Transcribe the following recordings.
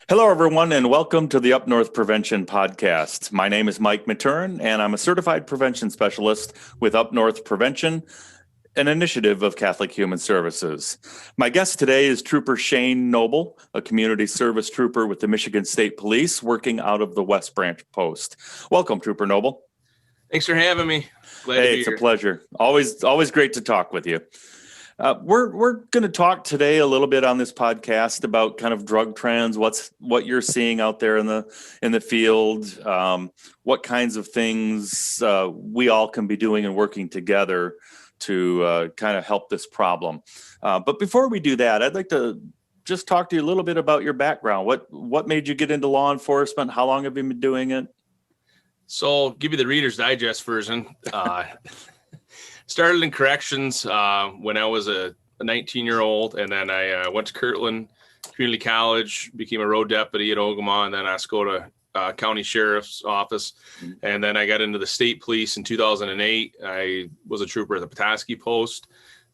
Hello, everyone, and welcome to the Up North Prevention Podcast. My name is Mike Matern, and I'm a certified prevention specialist with Up North Prevention, an initiative of Catholic Human Services. My guest today is Trooper Shane Noble, a community service trooper with the Michigan State Police working out of the West Branch Post. Welcome, Trooper Noble. Thanks for having me. Glad to be It's here. a pleasure. Always great to talk with you. We're going to talk today a little bit on this podcast about kind of drug trends, what you're seeing out there in the field, what kinds of things we all can be doing and working together to kind of help this problem. But before we do that, I'd like to just talk to you a little bit about your background. What made you get into law enforcement? How long have you been doing it? So I'll give you the Reader's Digest version. Started in corrections when I was a 19-year-old, and then I went to Kirtland Community College, became a road deputy at Ogama, and then Oscoda County Sheriff's Office. And then I got into the state police in 2008. I was a trooper at the Petoskey Post,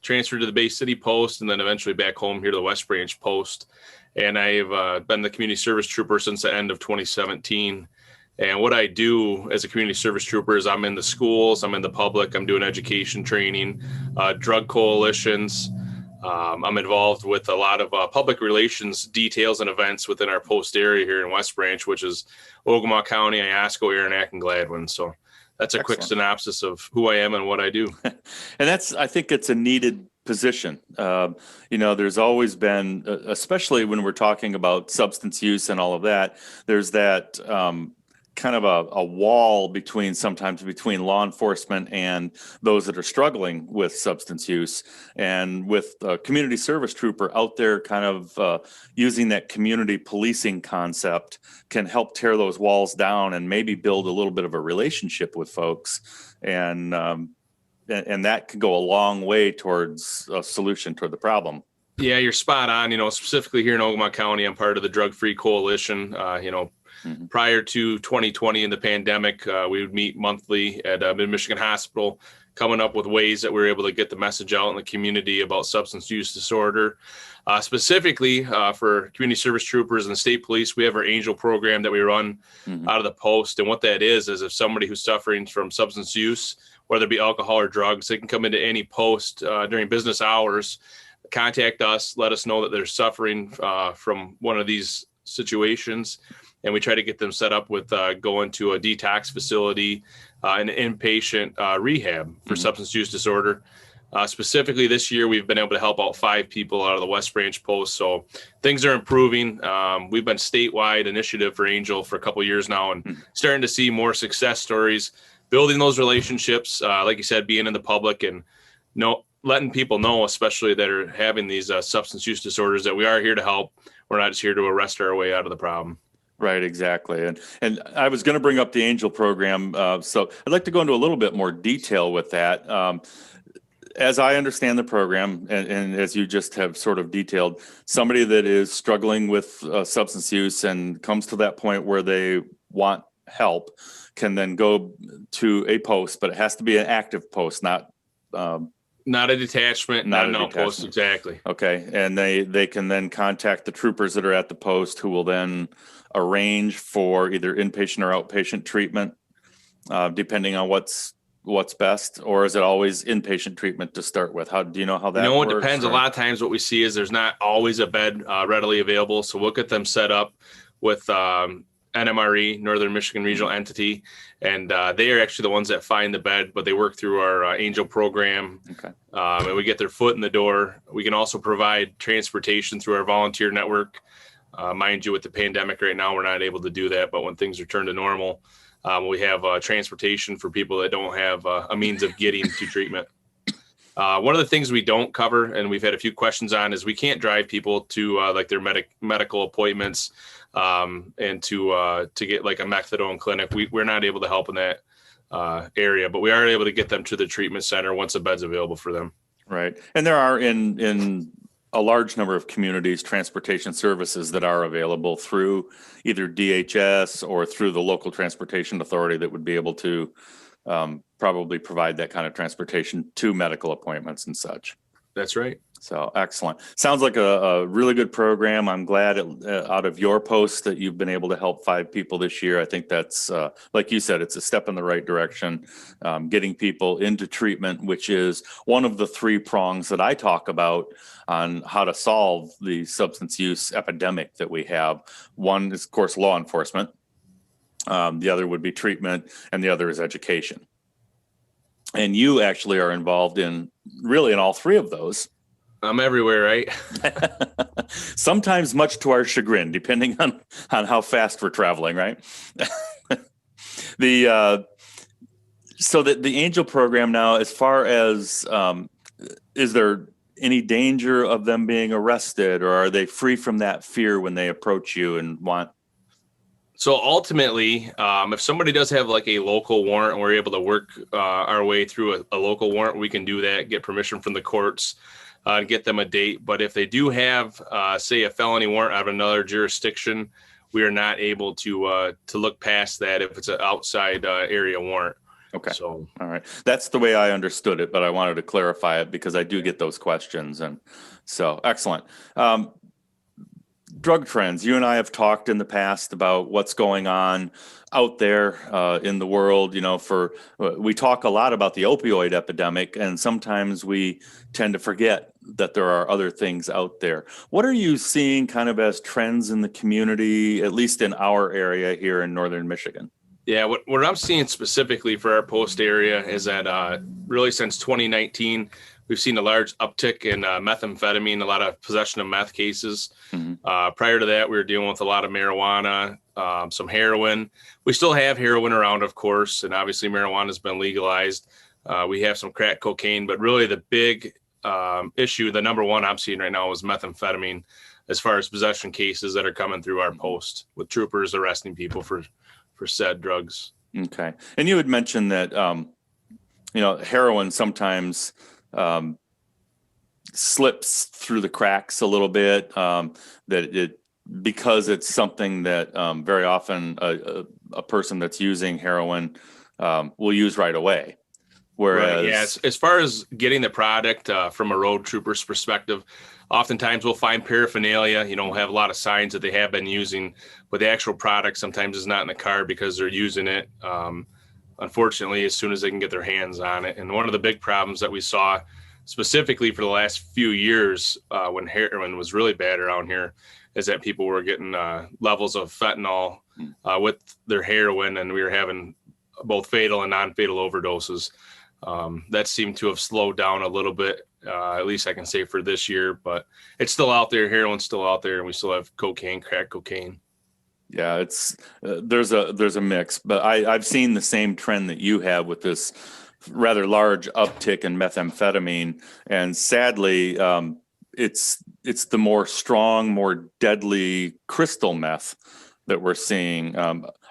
transferred to the Bay City Post, and then eventually back home here to the West Branch Post. And I've been the community service trooper since the end of 2017. And what I do as a community service trooper is I'm in the schools, I'm in the public, I'm doing education training, drug coalitions. I'm involved with a lot of public relations details and events within our post area here in West Branch, which is Ogama County, Iosco, Aranac, and Gladwin. So that's a quick synopsis of who I am and what I do. And I think it's a needed position. There's always been, especially when we're talking about substance use and all of that, there's that kind of a wall sometimes between law enforcement and those that are struggling with substance use. And with a community service trooper out there kind of using that community policing concept can help tear those walls down and maybe build a little bit of a relationship with folks. And that can go a long way towards a solution toward the problem. Yeah, you're spot on. Specifically here in Ogama County, I'm part of the Drug-Free Coalition. Prior to 2020 and the pandemic, we would meet monthly at Mid-Michigan Hospital, coming up with ways that we were able to get the message out in the community about substance use disorder. Specifically for community service troopers and the state police, we have our Angel program that we run out of the post. And what that is if somebody who's suffering from substance use, whether it be alcohol or drugs, they can come into any post during business hours, contact us, let us know that they're suffering from one of these situations. And we try to get them set up with going to a detox facility, an inpatient rehab for substance use disorder. Specifically this year, we've been able to help out 5 people out of the West Branch Post. So things are improving. We've been statewide initiative for Angel for a couple of years now and starting to see more success stories, building those relationships, like you said, being in the public and letting people know, especially that are having these substance use disorders, that we are here to help. We're not just here to arrest our way out of the problem. Right, exactly. And I was going to bring up the Angel program, so I'd like to go into a little bit more detail with that. As I understand the program, and as you just have sort of detailed, somebody that is struggling with substance use and comes to that point where they want help can then go to a post, but it has to be an active post, not a detachment, not an outpost. Exactly. Okay, and they can then contact the troopers that are at the post, who will then arrange for either inpatient or outpatient treatment, depending on what's best, or is it always inpatient treatment to start with? How do you know how that works? It depends. A lot of times what we see is there's not always a bed readily available. So we'll get them set up with NMRE, Northern Michigan Regional Entity, and they are actually the ones that find the bed, but they work through our Angel program. Okay. And we get their foot in the door. We can also provide transportation through our volunteer network. Mind you, with the pandemic right now, we're not able to do that, but when things return to normal, we have transportation for people that don't have a means of getting to treatment. One of the things we don't cover, and we've had a few questions on, is we can't drive people to like their medical appointments and to get like a methadone clinic. We're not able to help in that area, but we are able to get them to the treatment center once a bed's available for them. Right. And there are in a large number of communities transportation services that are available through either DHS or through the local transportation authority that would be able to probably provide that kind of transportation to medical appointments and such. That's right. So excellent. Sounds like a really good program. I'm glad out of your post that you've been able to help 5 people this year. I think that's, like you said, it's a step in the right direction. Getting people into treatment, which is one of the 3 prongs that I talk about on how to solve the substance use epidemic that we have. One is, of course, law enforcement. The other would be treatment, and the other is education. And you actually are involved in all 3 of those. I'm everywhere, right? Sometimes much to our chagrin, depending on how fast we're traveling, right? the So that the Angel program now, as far as is there any danger of them being arrested, or are they free from that fear when they approach you and want? So ultimately, if somebody does have like a local warrant, and we're able to work our way through a local warrant, we can do that, get permission from the courts, and get them a date. But if they do have, say, a felony warrant out of another jurisdiction, we are not able to look past that if it's an outside area warrant. Okay. So, all right. That's the way I understood it, but I wanted to clarify it because I do get those questions. And so, excellent. Drug trends. You and I have talked in the past about what's going on out there in the world. We talk a lot about the opioid epidemic, and sometimes we tend to forget that there are other things out there. What are you seeing kind of as trends in the community, at least in our area here in Northern Michigan? Yeah, what I'm seeing specifically for our post area is that really since 2019, we've seen a large uptick in methamphetamine, a lot of possession of meth cases. Mm-hmm. Prior to that, we were dealing with a lot of marijuana, some heroin. We still have heroin around, of course, and obviously marijuana has been legalized. We have some crack cocaine, but really the big issue, the number one I'm seeing right now is methamphetamine as far as possession cases that are coming through our post with troopers arresting people for said drugs. Okay. And you had mentioned that, heroin sometimes slips through the cracks a little bit, because it's something that very often a person that's using heroin will use right away. Whereas, right, yeah, as far as getting the product from a road trooper's perspective, oftentimes we'll find paraphernalia, we'll have a lot of signs that they have been using, but the actual product sometimes is not in the car because they're using it, unfortunately, as soon as they can get their hands on it. And one of the big problems that we saw specifically for the last few years when heroin was really bad around here is that people were getting levels of fentanyl with their heroin, and we were having both fatal and non-fatal overdoses. That seemed to have slowed down a little bit, at least I can say for this year, but it's still out there. Heroin's still out there, and we still have cocaine, crack cocaine. Yeah, it's there's a mix, but I've seen the same trend that you have with this rather large uptick in methamphetamine, and sadly, it's the more strong, more deadly crystal meth that we're seeing.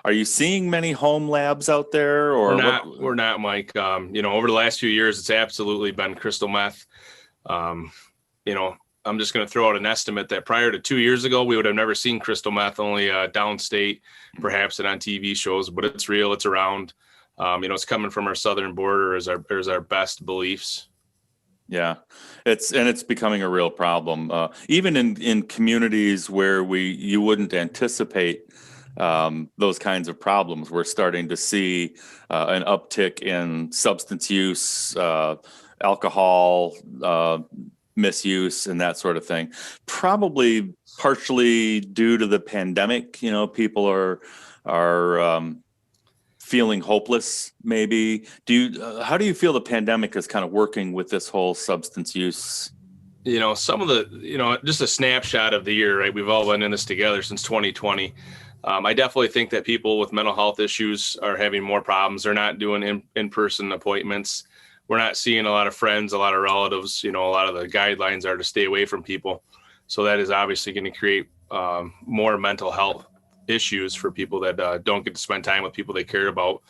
Are you seeing many home labs out there, or we're not, Mike? Over the last few years, it's absolutely been crystal meth. I'm just going to throw out an estimate that prior to 2 years ago, we would have never seen crystal meth, only downstate, perhaps, and on TV shows, but it's real, it's around. It's coming from our southern border is our best beliefs. Yeah, it's becoming a real problem, even in communities where you wouldn't anticipate those kinds of problems. We're starting to see an uptick in substance use, alcohol misuse, and that sort of thing. Probably partially due to the pandemic. People are feeling hopeless. Maybe. How do you feel the pandemic is kind of working with this whole substance use? Some of the, just a snapshot of the year, right? We've all been in this together since 2020. I definitely think that people with mental health issues are having more problems. They're not doing in-person appointments. We're not seeing a lot of friends, a lot of relatives. A lot of the guidelines are to stay away from people. So that is obviously going to create more mental health issues for people that don't get to spend time with people they care about.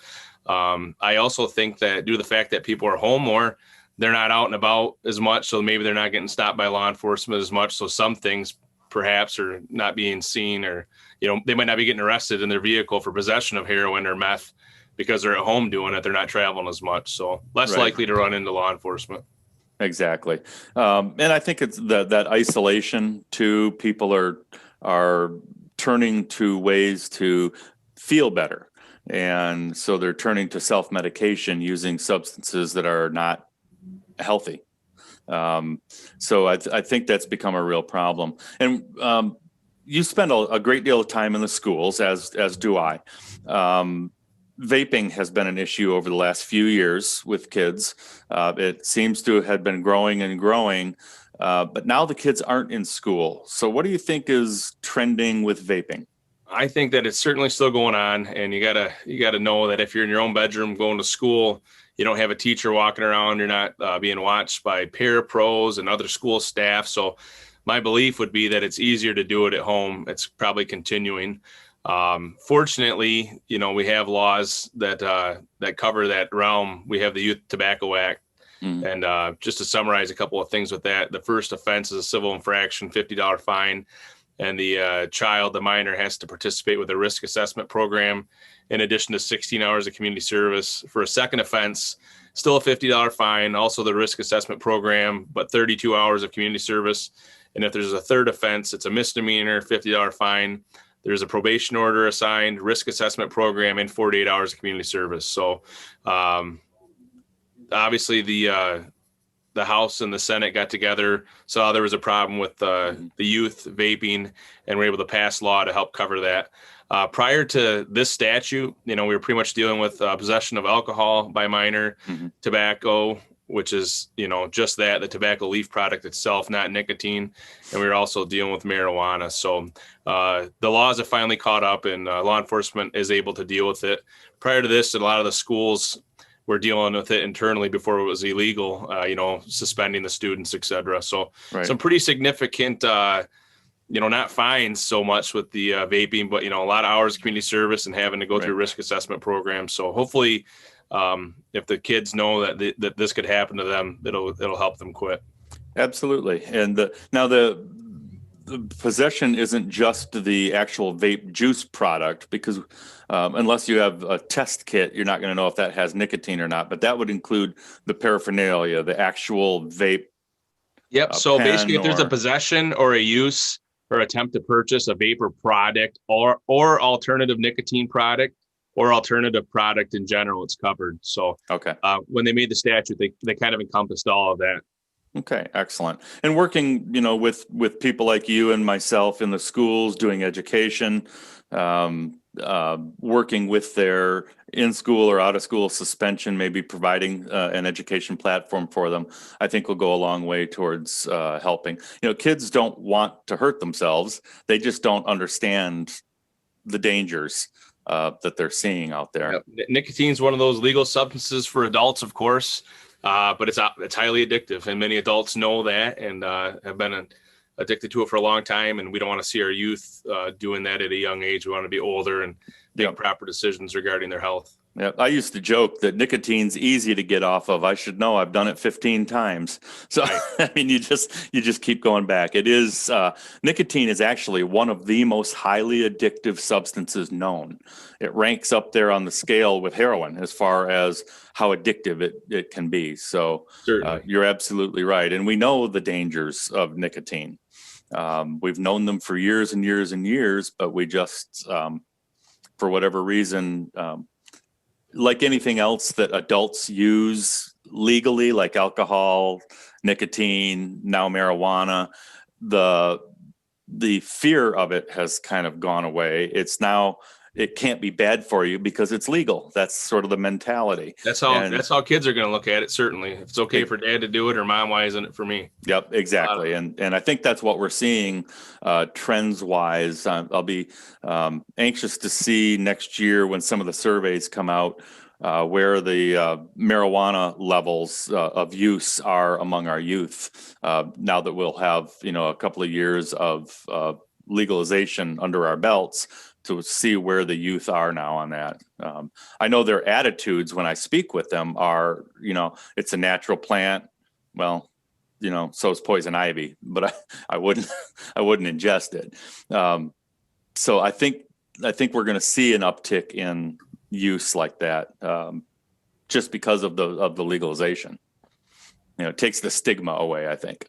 I also think that due to the fact that people are home more, they're not out and about as much. So maybe they're not getting stopped by law enforcement as much. So some things perhaps are not being seen, or, they might not be getting arrested in their vehicle for possession of heroin or meth because they're at home doing it. They're not traveling as much. So less Right. likely to run into law enforcement. Exactly. And I think it's that isolation too. People are turning to ways to feel better. And so they're turning to self-medication using substances that are not healthy. Um, so I think that's become a real problem. And you spend a great deal of time in the schools, as do I. Um, Vaping has been an issue over the last few years with kids. It seems to have been growing and growing, but now the kids aren't in school. So what do you think is trending with vaping? I think that it's certainly still going on, and you gotta know that if you're in your own bedroom going to school, you don't have a teacher walking around, you're not being watched by parapros and other school staff. So my belief would be that it's easier to do it at home. It's probably continuing. Fortunately, we have laws that cover that realm. We have the Youth Tobacco Act. Mm. And just to summarize a couple of things with that, the first offense is a civil infraction, $50 fine. And the minor, has to participate with a risk assessment program in addition to 16 hours of community service. For a second offense, still a $50 fine, also the risk assessment program, but 32 hours of community service. And if there's a third offense, it's a misdemeanor, $50 fine. There's a probation order assigned, risk assessment program, and 48 hours of community service. So obviously the House and the Senate got together, saw there was a problem with the youth vaping, and were able to pass law to help cover that. Prior to this statute, we were pretty much dealing with possession of alcohol by minor, tobacco, which is, just that, the tobacco leaf product itself, not nicotine. And we were also dealing with marijuana. So the laws have finally caught up, and law enforcement is able to deal with it. Prior to this, a lot of the schools were dealing with it internally before it was illegal, suspending the students, et cetera. So some pretty significant, not fines so much with the vaping, but, a lot of hours of community service and having to go through risk assessment programs. So hopefully if the kids know that this could happen to them, it'll help them quit. Absolutely. And now the possession isn't just the actual vape juice product, because unless you have a test kit, you're not going to know if that has nicotine or not. But that would include the paraphernalia, the actual vape. Yep. So basically, if there's a or possession or a use or attempt to purchase a vapor product or alternative nicotine product or alternative product in general, it's covered. So okay, when they made the statute, they kind of encompassed all of that. okay, excellent. And working, with people like you and myself in the schools, doing education, working with their in-school or out-of-school suspension, maybe providing an education platform for them, I think will go a long way towards helping. Kids don't want to hurt themselves; they just don't understand the dangers that they're seeing out there. Yep. Nicotine is one of those legal substances for adults, of course. But it's highly addictive, and many adults know that and have been addicted to it for a long time. And we don't want to see our youth doing that at a young age. We want to be older and make proper decisions regarding their health. Yeah, I used to joke that nicotine's easy to get off of. I should know. I've done it 15 times. So I mean, you just keep going back. It is nicotine is actually one of the most highly addictive substances known. It ranks up there on the scale with heroin as far as how addictive it can be. So you're absolutely right. And we know the dangers of nicotine. We've known them for years and years and years, but we just, for whatever reason, like anything else that adults use legally, like alcohol, nicotine, now marijuana, the fear of it has kind of gone away. It can't be bad for you because it's legal. That's sort of the mentality. That's how kids are going to look at it. Certainly, if it's okay for dad to do it, or mom, why isn't it for me? Yep, exactly. And I think that's what we're seeing trends wise. I'll be anxious to see next year when some of the surveys come out where the marijuana levels of use are among our youth. Now that we'll have a couple of years of legalization under our belts, to see where the youth are now on that. I know their attitudes when I speak with them are, it's a natural plant. Well, so is poison ivy, but I wouldn't ingest it. So I think we're going to see an uptick in use like that, just because of the legalization. it takes the stigma away, I think.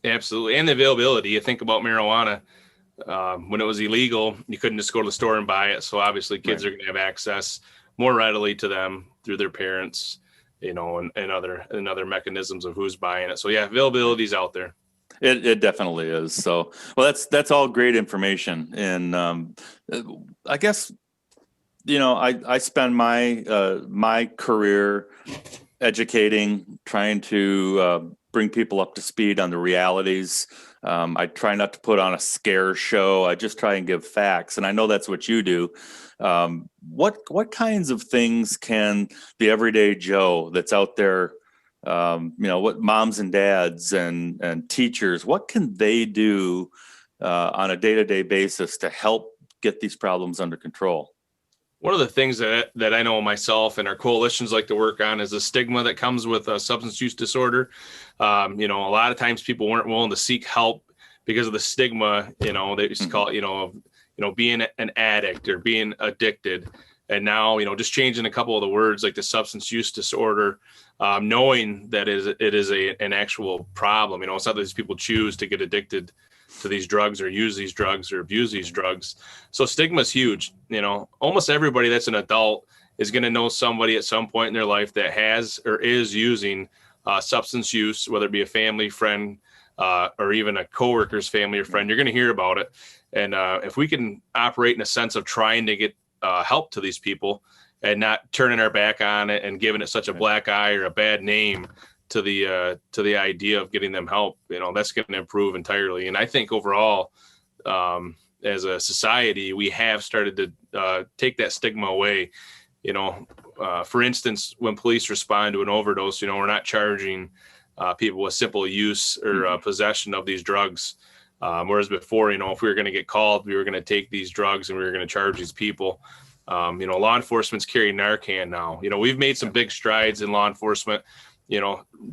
Absolutely. And the availability. You think about marijuana, when it was illegal, you couldn't just go to the store and buy it. So obviously kids are going to have access more readily to them through their parents, and other mechanisms of who's buying it. So yeah, availability is out there. It definitely is. So, well, that's all great information. And I guess, I spend my career educating, trying to bring people up to speed on the realities. I try not to put on a scare show. I just try and give facts. And I know that's what you do. What kinds of things can the everyday Joe that's out there, what moms and dads and teachers, what can they do on a day-to-day basis to help get these problems under control? One of the things that I know myself and our coalitions like to work on is the stigma that comes with a substance use disorder. A lot of times people weren't willing to seek help because of the stigma, they used to call it, being an addict or being addicted. And now, just changing a couple of the words like the substance use disorder, knowing that it is an actual problem. It's not that these people choose to get addicted to these drugs or use these drugs or abuse these drugs. So stigma is huge. Almost everybody that's an adult is going to know somebody at some point in their life that has or is using substance use, whether it be a family, friend, or even a coworker's family or friend. You're going to hear about it. And if we can operate in a sense of trying to get help to these people and not turning our back on it and giving it such a black eye or a bad name to the idea of getting them help, that's going to improve entirely. And I think overall, as a society, we have started to take that stigma away. For instance, when police respond to an overdose, we're not charging people with simple use or possession of these drugs. Whereas before, if we were going to get called, we were going to take these drugs and we were going to charge these people. Law enforcement's carrying Narcan now. We've made some big strides in law enforcement.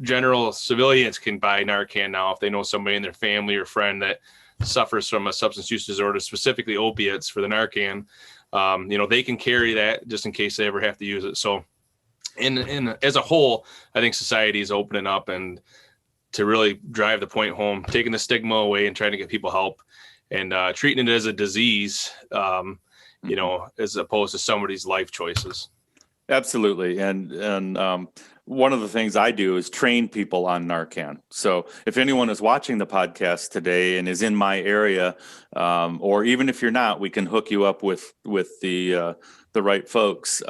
General civilians can buy Narcan now if they know somebody in their family or friend that suffers from a substance use disorder, specifically opiates for the Narcan. They can carry that just in case they ever have to use it. So in as a whole, I think society is opening up and to really drive the point home, taking the stigma away and trying to get people help and treating it as a disease, as opposed to somebody's life choices. Absolutely. And one of the things I do is train people on Narcan. So if anyone is watching the podcast today and is in my area, or even if you're not, we can hook you up with the right folks.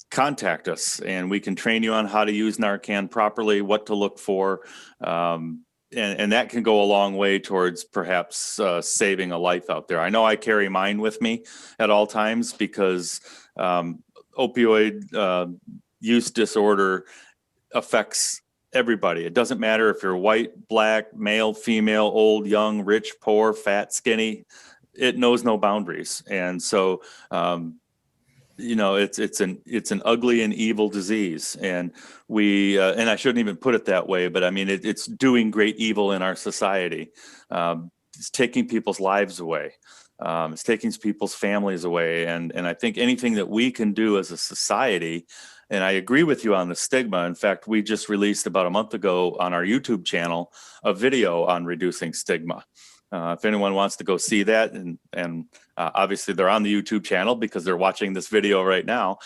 Contact us and we can train you on how to use Narcan properly, what to look for. And that can go a long way towards perhaps saving a life out there. I know I carry mine with me at all times because opioid use disorder affects everybody. It doesn't matter if you're white, black, male, female, old, young, rich, poor, fat, skinny. It knows no boundaries. And so, it's an ugly and evil disease. And and I shouldn't even put it that way, but I mean, it's doing great evil in our society. It's taking people's lives away. It's taking people's families away. And I think anything that we can do as a society, and I agree with you on the stigma. In fact, we just released about a month ago on our YouTube channel a video on reducing stigma. If anyone wants to go see that, and obviously they're on the YouTube channel because they're watching this video right now,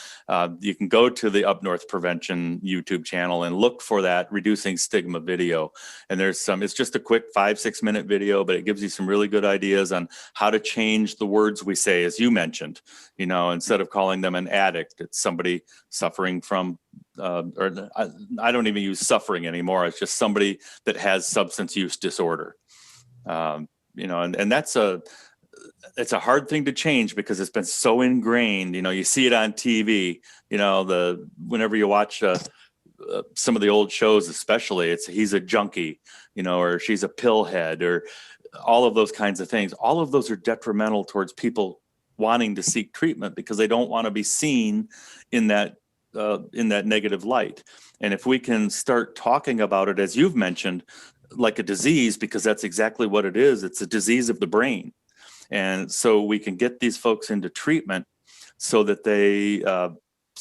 you can go to the Up North Prevention YouTube channel and look for that Reducing Stigma video. And it's just a quick 5-6 minute video, but it gives you some really good ideas on how to change the words we say, as you mentioned. Instead of calling them an addict, it's somebody suffering from, or I don't even use suffering anymore. It's just somebody that has substance use disorder. And that's it's a hard thing to change because it's been so ingrained. You see it on TV, whenever you watch some of the old shows, especially he's a junkie, or she's a pillhead, or all of those kinds of things. All of those are detrimental towards people wanting to seek treatment because they don't want to be seen in that negative light. And if we can start talking about it, as you've mentioned, like a disease, because that's exactly what it is. It's a disease of the brain. And so we can get these folks into treatment so that they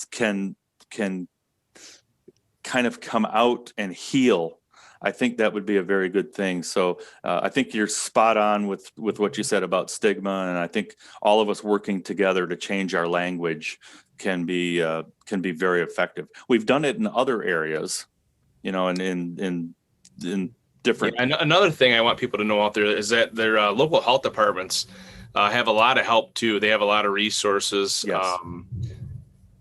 can kind of come out and heal I think that would be a very good thing. So I think you're spot on with what you said about stigma, and I think all of us working together to change our language can be very effective. We've done it in other areas, and in different. Yeah, and another thing I want people to know out there is that their local health departments have a lot of help too. They have a lot of resources. Yes.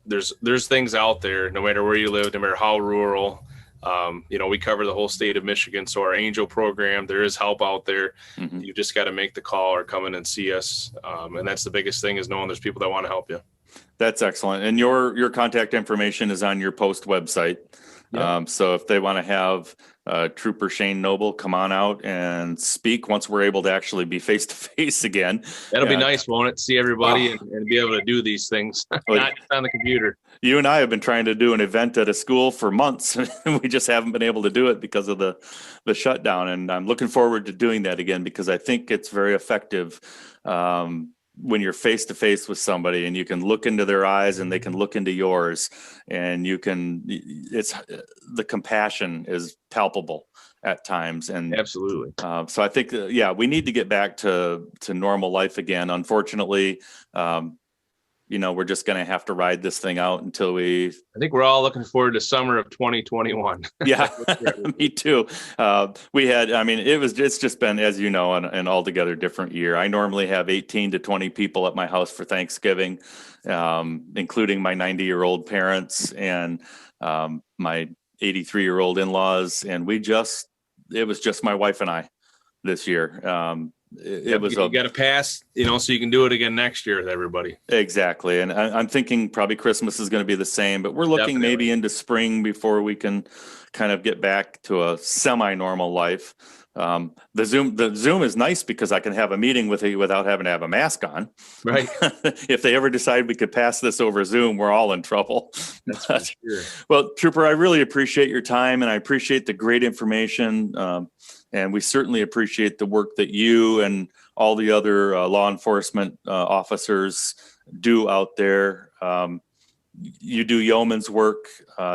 There's things out there, no matter where you live, no matter how rural. We cover the whole state of Michigan, so our Angel program, there is help out there. Mhm. You just got to make the call or come in and see us, and that's the biggest thing, is knowing there's people that want to help you. That's excellent. And your contact information is on your post website. Yep. So if they want to have Trooper Shane Noble come on out and speak once we're able to actually be face to face again. That'll be nice, won't it? See everybody and be able to do these things, not just on the computer. You and I have been trying to do an event at a school for months, and we just haven't been able to do it because of the shutdown. And I'm looking forward to doing that again, because I think it's very effective when you're face to face with somebody and you can look into their eyes and they can look into yours, and the compassion is palpable at times. And Absolutely. so I think, we need to get back to normal life again. Unfortunately, we're just going to have to ride this thing out until I think we're all looking forward to summer of 2021. Yeah, me too. It's just been, as you know, an altogether different year. I normally have 18 to 20 people at my house for Thanksgiving, including my 90-year-old parents and my 83-year-old in-laws. And it was just my wife and I this year. You got to pass, so you can do it again next year with everybody. Exactly. And I'm thinking probably Christmas is going to be the same, but we're looking maybe into spring before we can kind of get back to a semi-normal life. The Zoom is nice because I can have a meeting with you without having to have a mask on. Right. If they ever decide we could pass this over Zoom, we're all in trouble. That's for sure. Well, Trooper, I really appreciate your time, and I appreciate the great information. And we certainly appreciate the work that you and all the other law enforcement officers do out there. You do yeoman's work.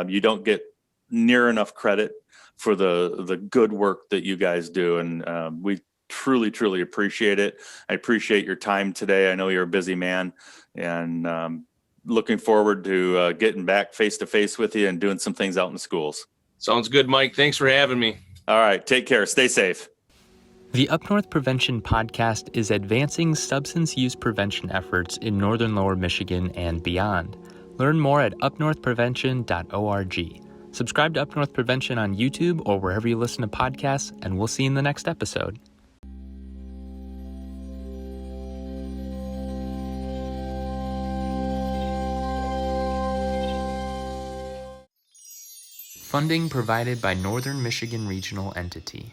You don't get near enough credit for the good work that you guys do. And we truly, truly appreciate it. I appreciate your time today. I know you're a busy man, and looking forward to getting back face to face with you and doing some things out in the schools. Sounds good, Mike. Thanks for having me. All right. Take care. Stay safe. The Up North Prevention Podcast is advancing substance use prevention efforts in northern Lower Michigan and beyond. Learn more at upnorthprevention.org. Subscribe to Up North Prevention on YouTube or wherever you listen to podcasts, and we'll see you in the next episode. Funding provided by Northern Michigan Regional Entity.